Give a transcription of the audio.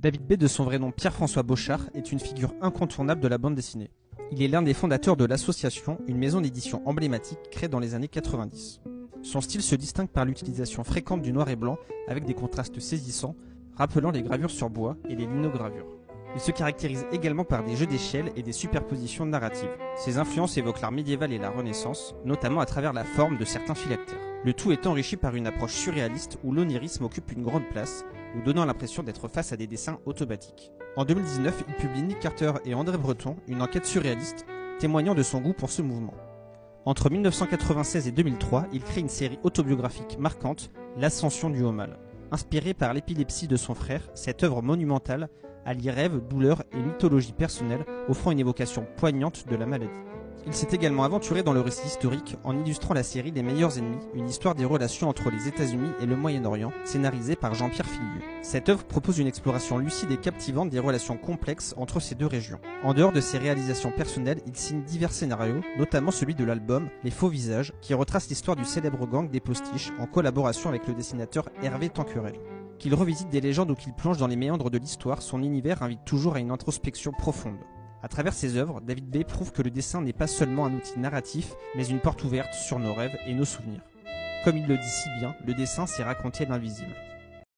David B, de son vrai nom Pierre-François Bochart, est une figure incontournable de la bande dessinée. Il est l'un des fondateurs de l'association, une maison d'édition emblématique créée dans les années 90. Son style se distingue par l'utilisation fréquente du noir et blanc avec des contrastes saisissants, rappelant les gravures sur bois et les linogravures. Il se caractérise également par des jeux d'échelle et des superpositions narratives. Ses influences évoquent l'art médiéval et la Renaissance, notamment à travers la forme de certains phylactères. Le tout est enrichi par une approche surréaliste où l'onirisme occupe une grande place, nous donnant l'impression d'être face à des dessins automatiques. En 2019, il publie Nick Carter et André Breton, une enquête surréaliste, témoignant de son goût pour ce mouvement. Entre 1996 et 2003, il crée une série autobiographique marquante, L'Ascension du haut mal. Inspirée par l'épilepsie de son frère, cette œuvre monumentale allie rêve, douleur et mythologie personnelle, offrant une évocation poignante de la maladie. Il s'est également aventuré dans le récit historique en illustrant la série Les Meilleurs Ennemis, une histoire des relations entre les États-Unis et le Moyen-Orient, scénarisée par Jean-Pierre Filiu. Cette œuvre propose une exploration lucide et captivante des relations complexes entre ces deux régions. En dehors de ses réalisations personnelles, il signe divers scénarios, notamment celui de l'album Les Faux Visages, qui retrace l'histoire du célèbre gang des postiches en collaboration avec le dessinateur Hervé Tanquerel. Qu'il revisite des légendes ou qu'il plonge dans les méandres de l'histoire, son univers invite toujours à une introspection profonde. À travers ses œuvres, David B prouve que le dessin n'est pas seulement un outil narratif, mais une porte ouverte sur nos rêves et nos souvenirs. Comme il le dit si bien, le dessin c'est raconter l'invisible.